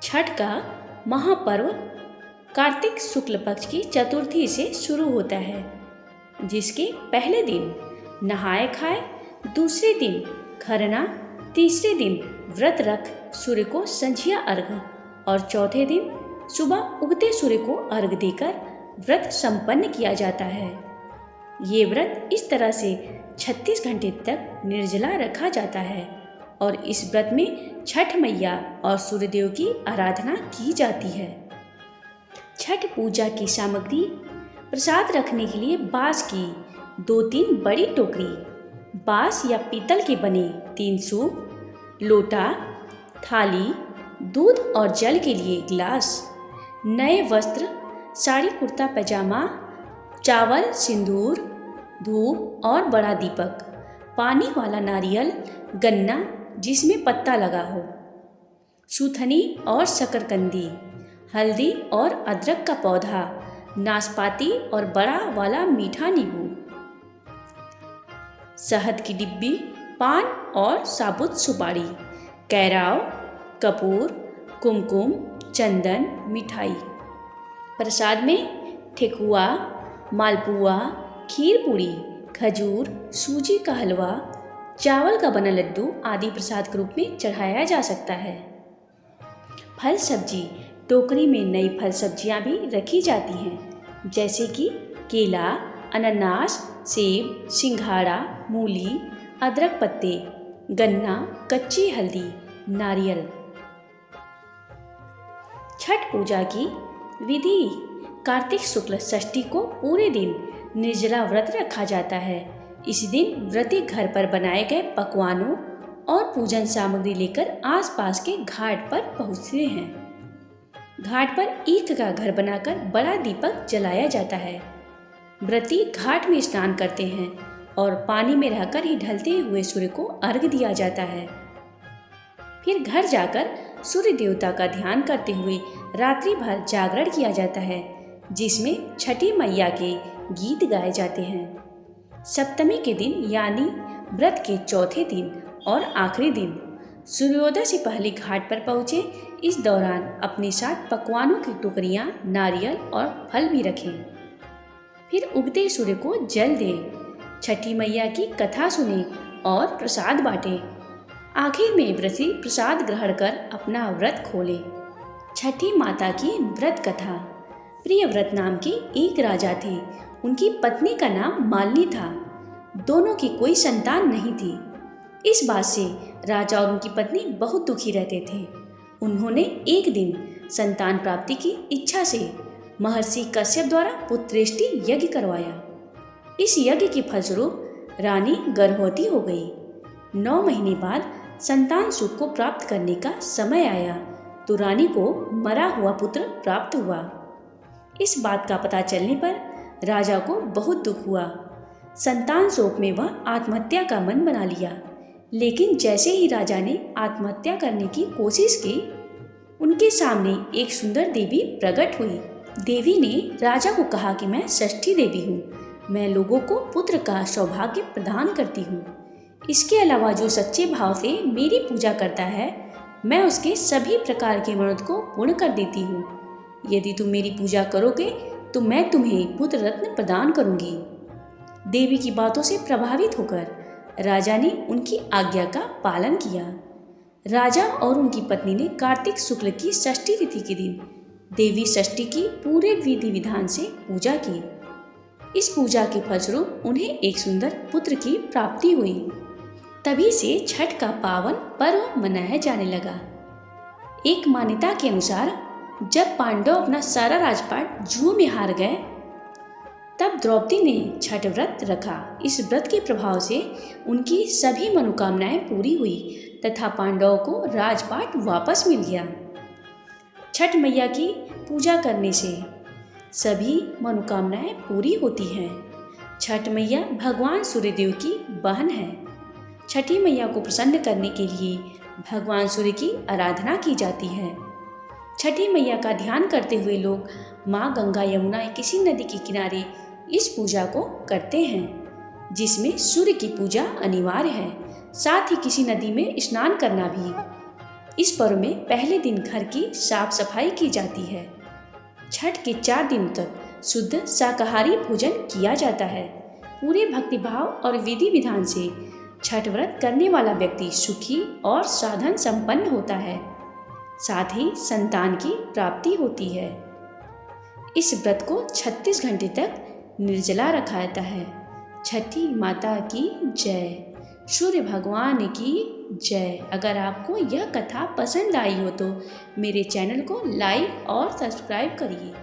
छठ का महापर्व कार्तिक शुक्ल पक्ष की चतुर्थी से शुरू होता है, जिसके पहले दिन नहाए खाए, दूसरे दिन खरना, तीसरे दिन व्रत रख सूर्य को संझिया अर्घ और चौथे दिन सुबह उगते सूर्य को अर्घ देकर व्रत संपन्न किया जाता है। ये व्रत इस तरह से 36 घंटे तक निर्जला रखा जाता है और इस व्रत में छठ मैया और सूर्यदेव की आराधना की जाती है। छठ पूजा की सामग्री प्रसाद रखने के लिए बांस की 2-3 बड़ी टोकरी, बांस या पीतल के बने 3 सूप, लोटा, थाली, दूध और जल के लिए गिलास, नए वस्त्र, साड़ी कुर्ता पैजामा, चावल, सिंदूर, धूप और बड़ा दीपक, पानी वाला नारियल, गन्ना जिसमें पत्ता लगा हो, सूथनी और शकरकंदी, हल्दी और अदरक का पौधा, नाशपाती और बड़ा वाला मीठा नींबू, शहद की डिब्बी, पान और साबुत सुपारी, कैराव, कपूर, कुमकुम, चंदन, मिठाई। प्रसाद में ठेकुआ, मालपुआ, खीर पूरी, खजूर, सूजी का हलवा, चावल का बना लड्डू आदि प्रसाद के रूप में चढ़ाया जा सकता है। फल सब्जी टोकरी में नई फल सब्जियां भी रखी जाती हैं, जैसे कि केला, अनानास, सेब, सिंघाड़ा, मूली, अदरक पत्ते, गन्ना, कच्ची हल्दी, नारियल। छठ पूजा की विधि। कार्तिक शुक्ल षष्ठी को पूरे दिन निर्जला व्रत रखा जाता है। इस दिन व्रती घर पर बनाए गए पकवानों और पूजन सामग्री लेकर आसपास के घाट पर पहुँचते हैं। घाट पर ईख का घर बनाकर बड़ा दीपक जलाया जाता है। व्रती घाट में स्नान करते हैं और पानी में रहकर ही ढलते हुए सूर्य को अर्घ दिया जाता है। फिर घर जाकर सूर्य देवता का ध्यान करते हुए रात्रि भर जागरण किया जाता है, जिसमें छठी मैया के गीत गाए जाते हैं। सप्तमी के दिन यानी व्रत के चौथे दिन और आखिरी दिन सूर्योदय से पहले घाट पर पहुँचे। इस दौरान अपने साथ पकवानों की टोकरियाँ, नारियल और फल भी रखें। फिर उगते सूर्य को जल दें, छठी मैया की कथा सुने और प्रसाद बांटें। आखिर में व्रती प्रसाद ग्रहण कर अपना व्रत खोले। छठी माता की व्रत कथा। प्रियव्रत नाम के एक राजा थे। उनकी पत्नी का नाम मालिनी था। दोनों की कोई संतान नहीं थी। इस बात से राजा और उनकी पत्नी बहुत दुखी रहते थे। उन्होंने एक दिन संतान प्राप्ति की इच्छा से महर्षि कश्यप द्वारा पुत्रेष्टि यज्ञ करवाया। इस यज्ञ के फलस्वरूप रानी गर्भवती हो गई। 9 महीने बाद संतान सुख को प्राप्त करने का समय आया तो रानी को मरा हुआ पुत्र प्राप्त हुआ। इस बात का पता चलने पर राजा को बहुत दुख हुआ। संतान शोक में वह आत्महत्या का मन बना लिया। लेकिन जैसे ही राजा ने आत्महत्या करने की कोशिश की, उनके सामने एक सुंदर देवी प्रकट हुई। देवी ने राजा को कहा कि मैं षष्ठी देवी हूँ। मैं लोगों को पुत्र का सौभाग्य प्रदान करती हूँ। इसके अलावा जो सच्चे भाव से मेरी पूजा करता है, मैं उसके सभी प्रकार के मनोरथ को पूर्ण कर देती हूँ। यदि तुम मेरी पूजा करोगे तो मैं तुम्हें पुत्र रत्न प्रदान करूँगी। देवी की बातों से प्रभावित होकर राजा ने उनकी आज्ञा का पालन किया। राजा और उनकी पत्नी ने कार्तिक शुक्ल की षष्ठी तिथि के दिन देवी षष्ठी की पूरे विधि विधान से पूजा की। इस पूजा के फलस्वरूप उन्हें एक सुंदर पुत्र की प्राप्ति हुई। तभी से छठ का पावन पर्व मनाया जाने लगा। एक मान्यता के अनुसार जब पांडव अपना सारा राजपाट जुओं में हार गए, तब द्रौपदी ने छठ व्रत रखा। इस व्रत के प्रभाव से उनकी सभी मनोकामनाएं पूरी हुई तथा पांडवों को राजपाट वापस मिल गया। छठ मैया की पूजा करने से सभी मनोकामनाएं पूरी होती हैं। छठ मैया भगवान सूर्यदेव की बहन है। छठी मैया को प्रसन्न करने के लिए भगवान सूर्य की आराधना की जाती है। छठी मैया का ध्यान करते हुए लोग माँ गंगा, यमुना या किसी नदी के किनारे इस पूजा को करते हैं, जिसमें सूर्य की पूजा अनिवार्य है। साथ ही किसी नदी में स्नान करना भी। इस पर्व में पहले दिन घर की साफ सफाई की जाती है। छठ के 4 दिन तक शुद्ध शाकाहारी भोजन किया जाता है। पूरे भक्तिभाव और विधि विधान से छठ व्रत करने वाला व्यक्ति सुखी और साधन संपन्न होता है। साथ ही संतान की प्राप्ति होती है। इस व्रत को 36 घंटे तक निर्जला रखा जाता है। छठी माता की जय। सूर्य भगवान की जय। अगर आपको यह कथा पसंद आई हो तो मेरे चैनल को लाइक और सब्सक्राइब करिए।